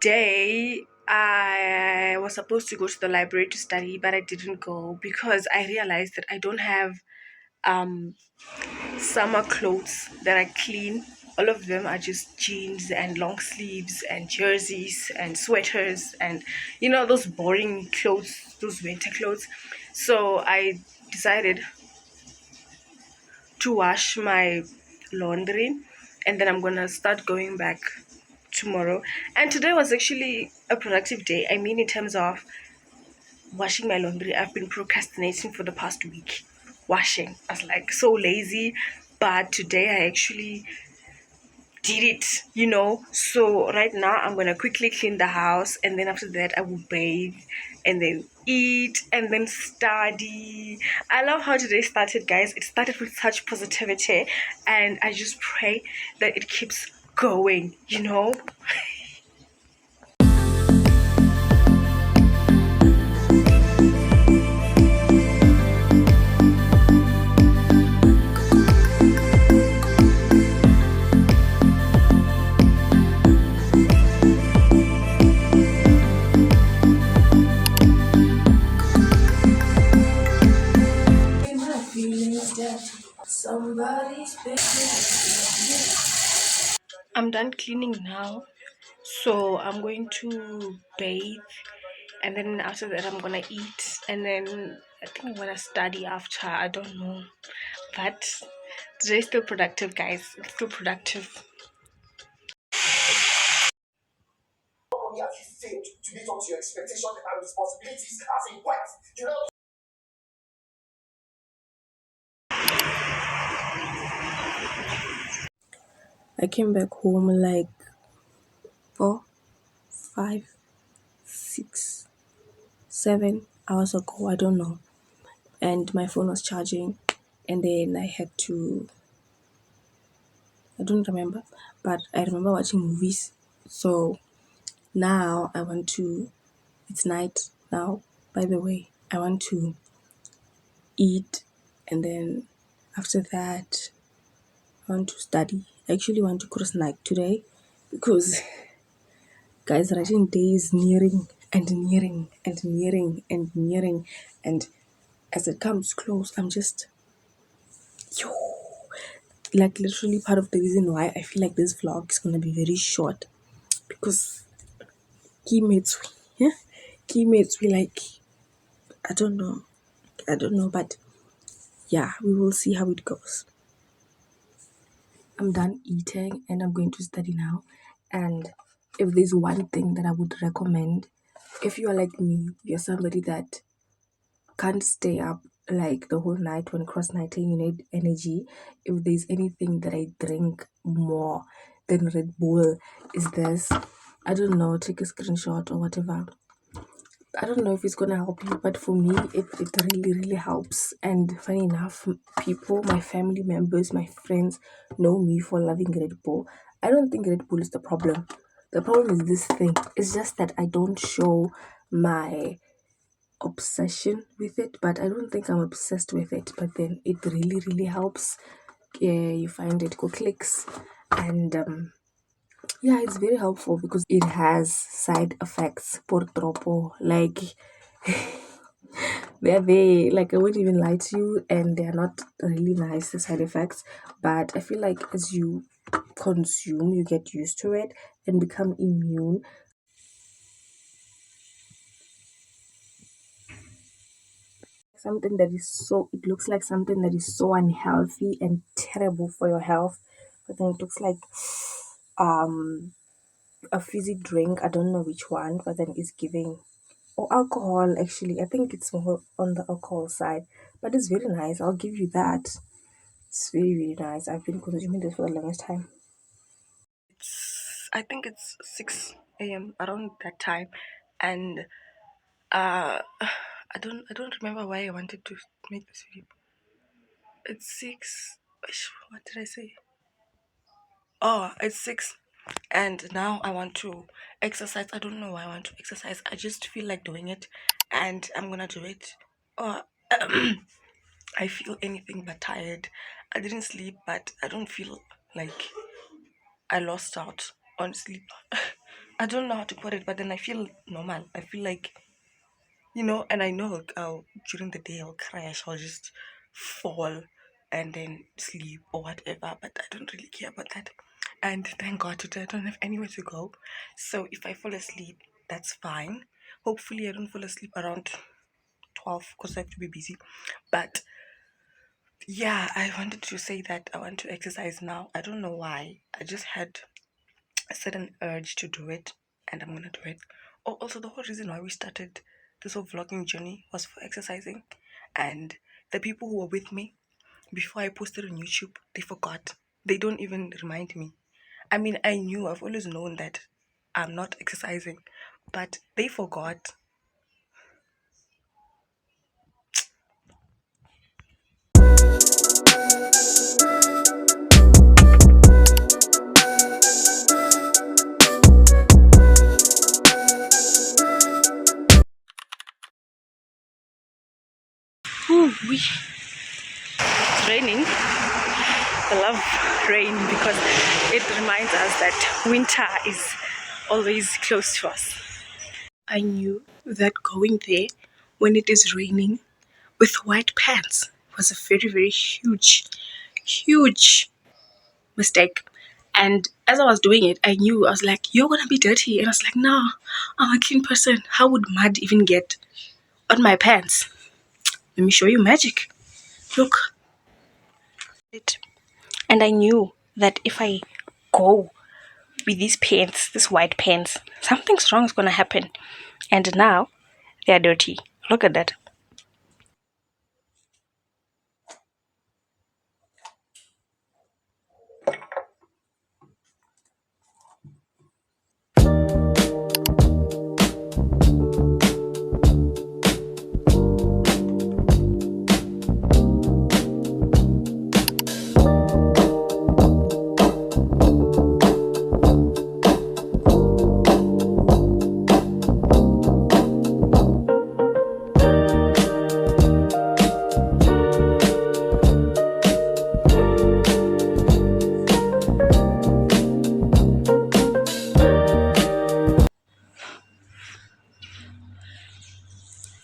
Today I was supposed to go to the library to study, but I didn't go because I realized that I don't have um summer clothes that are clean. All of them are just jeans and long sleeves and jerseys and sweaters and those boring clothes, those winter clothes. So I decided to wash my laundry, and then I'm gonna start going back tomorrow. And today was actually a productive day. I mean, in terms of washing my laundry, I've been procrastinating for the past week. Washing, I was like so lazy, but today I actually did it. So right now I'm gonna quickly clean the house, and then after that I will bathe and then eat and then study. I love how today started, guys. It started with such positivity, and I just pray that it keeps going. I'm done cleaning now, so I'm going to bathe, and then after that I'm gonna eat, and then I think I'm gonna study after. I don't know, but today's still productive, guys. It's still productive. You have failed to meet up to your expectations and responsibilities as a wife. I came back home like 4, 5, 6, 7 hours ago. I don't know. And my phone was charging, and then I had to. I don't remember, but I remember watching movies. So now I want to. It's night now, by the way. I want to eat, and then after that I want to study. I actually want to cross night today because guys, writing day is nearing and nearing and nearing and nearing, and as it comes close, I'm just yo, like literally part of the reason why I feel like this vlog is gonna be very short because keymates, yeah, keymates, we like I don't know, but yeah, we will see how it goes. I'm done eating and I'm going to study now. And if there's one thing that I would recommend, if you are like me, you're somebody that can't stay up like the whole night when cross nighting, you need energy. If there's anything that I drink more than Red Bull, is this. I don't know, take a screenshot or whatever. I don't know if it's gonna help you, but for me, it really, really helps. And funny enough, people, my family members, my friends know me for loving Red Bull. I don't think Red Bull is the problem. The problem is this thing. It's just that I don't show my obsession with it, but I don't think I'm obsessed with it. But then it really, really helps. Yeah, you find it go clicks, and yeah, it's very helpful because it has side effects. Purtroppo, like they're they like I won't even lie to you, and they're not really nice, the side effects. But I feel like as you consume, you get used to it and become immune. Something that is so it looks like something that is so unhealthy and terrible for your health, but then it looks like um a fizzy drink. I don't know which one, but then it's giving or alcohol. Actually, I think it's more on the alcohol side, but it's very nice. I'll give you that. It's very, very nice. I've been consuming this for the longest time. I think it's 6 a.m. around that time, and I don't remember why I wanted to make this video. It's 6. What did I say? Oh, it's 6, and now I want to exercise. I don't know why I want to exercise. I just feel like doing it, and I'm gonna do it. Oh, I feel anything but tired. I didn't sleep, but I don't feel like I lost out on sleep. I don't know how to put it, but then I feel normal. I feel like, and I know during the day I'll crash, I'll just fall and then sleep or whatever, but I don't really care about that. And thank God today I don't have anywhere to go. So if I fall asleep, that's fine. Hopefully, I don't fall asleep around 12 because I have to be busy. But yeah, I wanted to say that I want to exercise now. I don't know why. I just had a sudden urge to do it, and I'm gonna do it. Oh, also, the whole reason why we started this whole vlogging journey was for exercising, and the people who were with me before I posted on YouTube, they forgot. They don't even remind me. I mean, I knew, I've always known that I'm not exercising, but they forgot. Ooh, it's raining. I love rain because it reminds us that winter is always close to us. I knew that going there when it is raining with white pants was a very, very huge, huge mistake. And as I was doing it, I knew, I was like, you're gonna be dirty. And I was like, no, I'm a clean person. How would mud even get on my pants? Let me show you magic. Look. And I knew that if I go with these pants, these white pants, something's wrong is gonna happen. And now they are dirty. Look at that.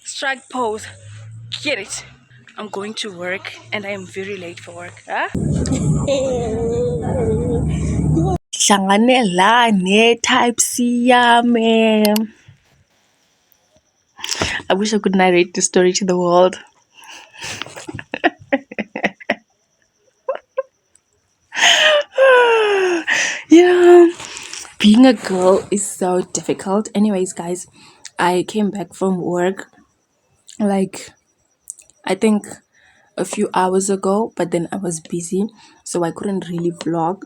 Strike pose. Get it. I'm going to work and I am very late for work. Huh? Hlanganelane type C yami. I wish I could narrate the story to the world. Yeah, being a girl is so difficult. Anyways, guys, I came back from work like I think a few hours ago, but then I was busy, so I couldn't really vlog.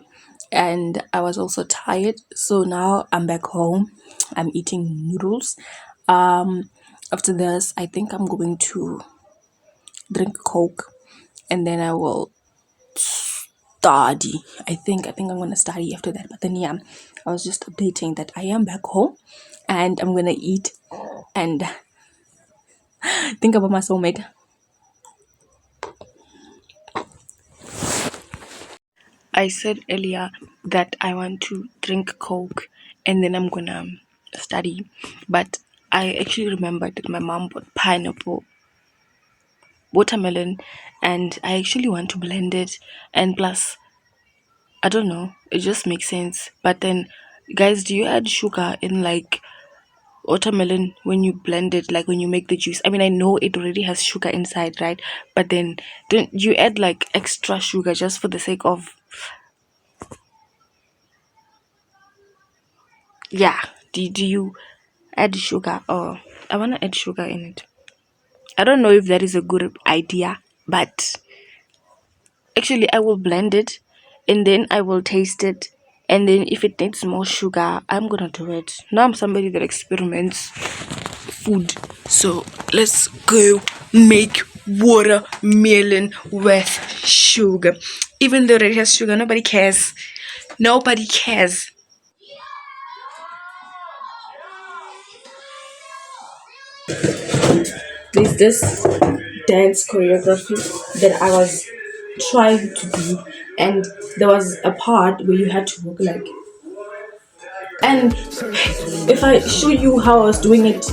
And I was also tired, so now I'm back home. I'm eating noodles. After this, I think I'm going to drink Coke, and then I will study. I think I'm gonna study after that. But then yeah, I was just updating that I am back home, and I'm gonna eat and think about my soulmate. I said earlier that I want to drink Coke and then I'm gonna study. But I actually remembered that my mom bought pineapple, watermelon, and I actually want to blend it. And plus, I don't know, it just makes sense. But then, guys, do you add sugar in like watermelon when you blend it, like when you make the juice? I mean, I know it already has sugar inside, right? But then, don't you add like extra sugar just for the sake of, yeah? Do you add sugar? Or I want to add sugar in it. I don't know if that is a good idea, but actually, I will blend it and then I will taste it. And then if it needs more sugar, I'm gonna do it. Now I'm somebody that experiments food. So let's go make watermelon with sugar. Even though it has sugar, nobody cares. Nobody cares. There's this dance choreography that I was trying to do, and there was a part where you had to walk like And if I show you how I was doing it,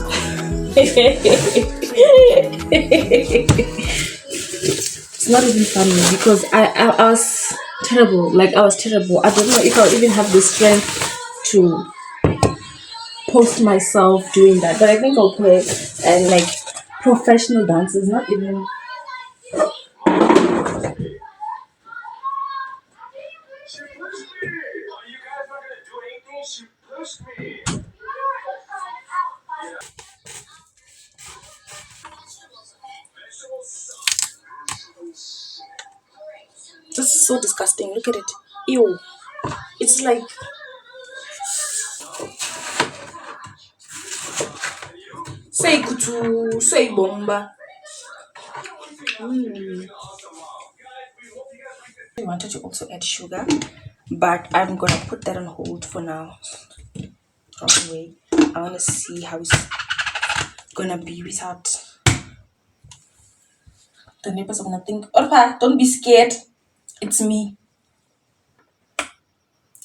it's not even funny because I was terrible. Like I was terrible. I don't know if I'll even have the strength to post myself doing that. But I think I'll play and like professional dancers, not even. This is so disgusting. Look at it. Ew. It's like say kutu, say bomba. I wanted to also add sugar, but I'm gonna put that on hold for now. Anyway, I wanna see how it's gonna be without the neighbors are gonna think, Orpa, don't be scared. It's me.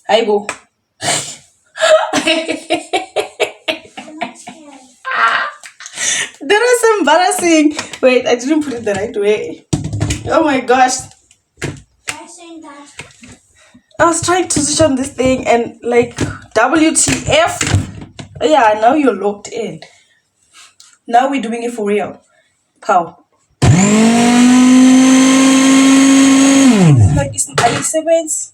Aibo. That was embarrassing. Wait, I didn't put it the right way. Oh my gosh. I was trying to switch on this thing and like WTF. Yeah, now you're locked in. Now we're doing it for real. How? Like it's Ali7s.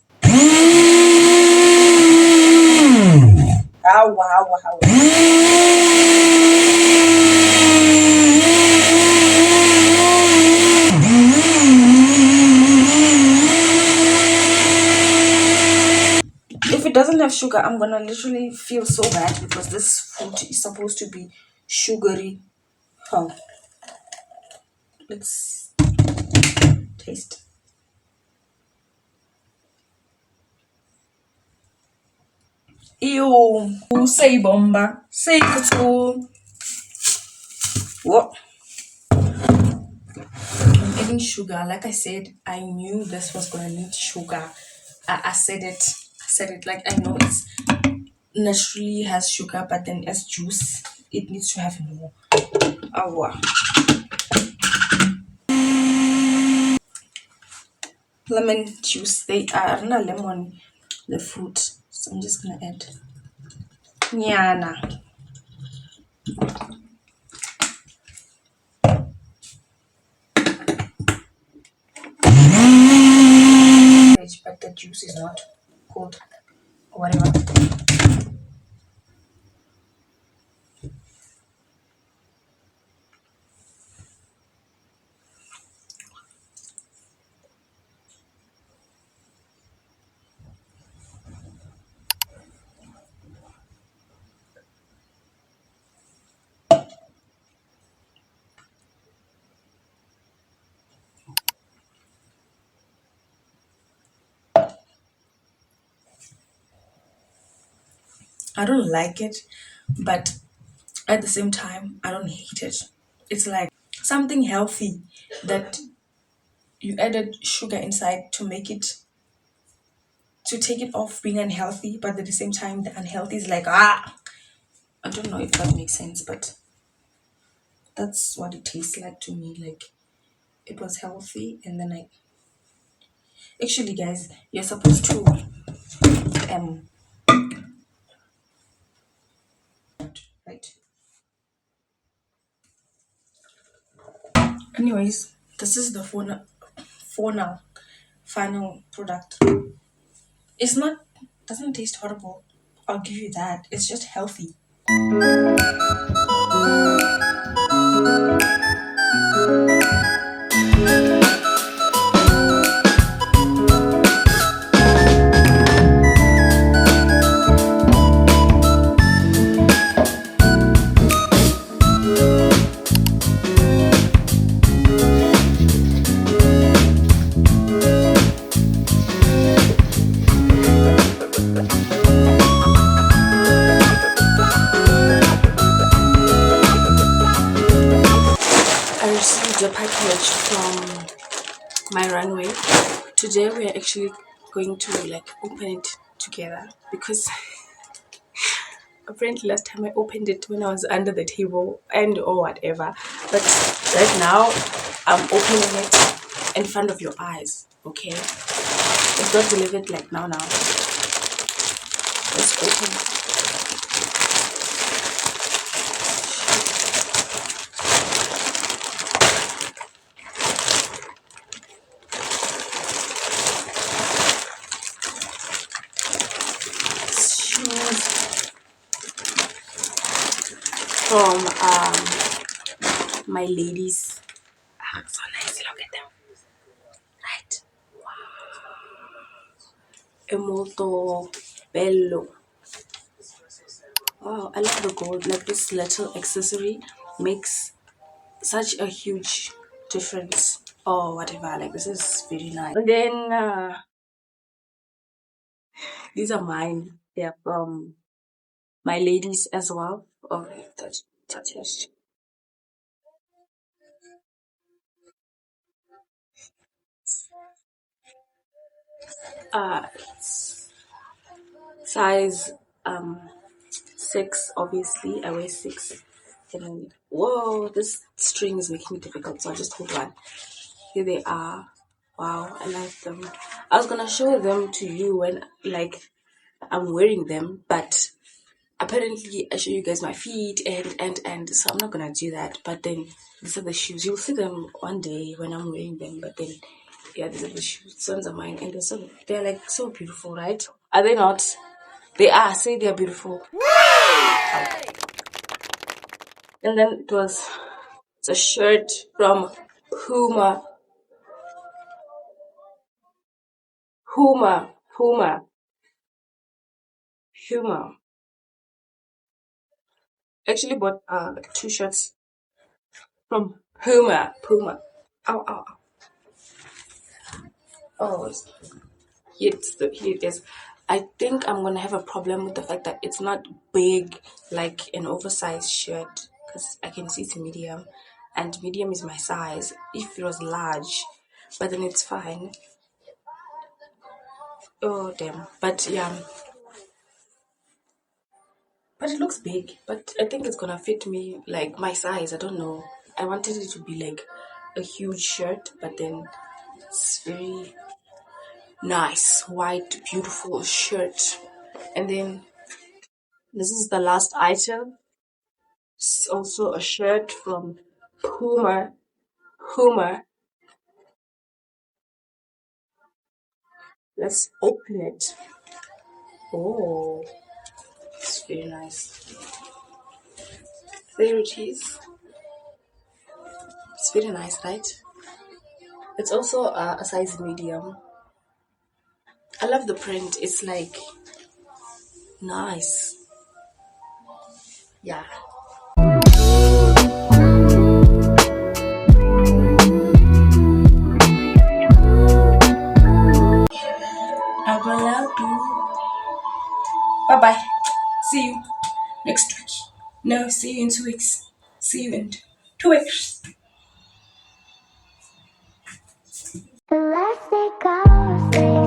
Wow. If it doesn't have sugar, I'm gonna literally feel so bad because this food is supposed to be sugary. Oh, let's taste. Ew, say bomba, say kutu. What? I'm adding sugar. Like I said, I knew this was gonna need sugar. I said it. Like I know it's naturally has sugar, but then as juice, it needs to have more. Oh wow. Lemon juice. They are not lemon, the fruit. So I'm just gonna add. Nyana. But the juice is not cold or whatever. I don't like it, but at the same time, I don't hate it. It's like something healthy that you added sugar inside to make it to take it off being unhealthy, but at the same time, the unhealthy is like I don't know if that makes sense, but that's what it tastes like to me. Like it was healthy, and then I actually, guys, you're supposed to um right. Anyways, this is the final product. It's not doesn't taste horrible. I'll give you that. It's just healthy. I received a package from my runway. Today we are actually going to like open it together because Apparently, last time I opened it when I was under the table and or whatever. But right now, I'm opening it in front of your eyes. Okay, it's not delivered like now. Now, let's open. Shoes from my ladies. Ah, so nice. Look at them. Right. È molto bello. Wow, I love the gold. Like this little accessory makes such a huge difference. Or whatever. Like this is very nice. And then these are mine. They're from my ladies as well. Oh, touch. Uh, size 6, obviously. I wear 6. And whoa, this string is making it difficult, so I'll just hold one. Here they are. Wow, I like them. I was gonna show them to you when like I'm wearing them, but apparently I show you guys my feet and so I'm not gonna do that. But then these are the shoes. You'll see them one day when I'm wearing them, but then yeah, these are the shoes. These ones are mine and they're like so beautiful, right? Are they not? They are. Say they're beautiful. And then it's a shirt from Puma. Puma. Puma. Puma. Actually bought 2 shirts from Puma. Puma. Ow, ow, ow. Oh, here it is. I think I'm gonna have a problem with the fact that it's not big like an oversized shirt because I can see it's medium, and medium is my size. If it was large, but then it's fine. Oh damn! But yeah, but it looks big. But I think it's gonna fit me like my size. I don't know. I wanted it to be like a huge shirt, but then it's very nice, white, beautiful shirt. And then this is the last item. It's also a shirt from Puma. Puma. Let's open it. Oh, it's very nice. There it is. It's very nice, right? It's also a size medium. I love the print. It's like nice. Yeah. I will love you. Bye bye. See you next week. No, see you in 2 weeks. See you in 2 weeks. Let's take off.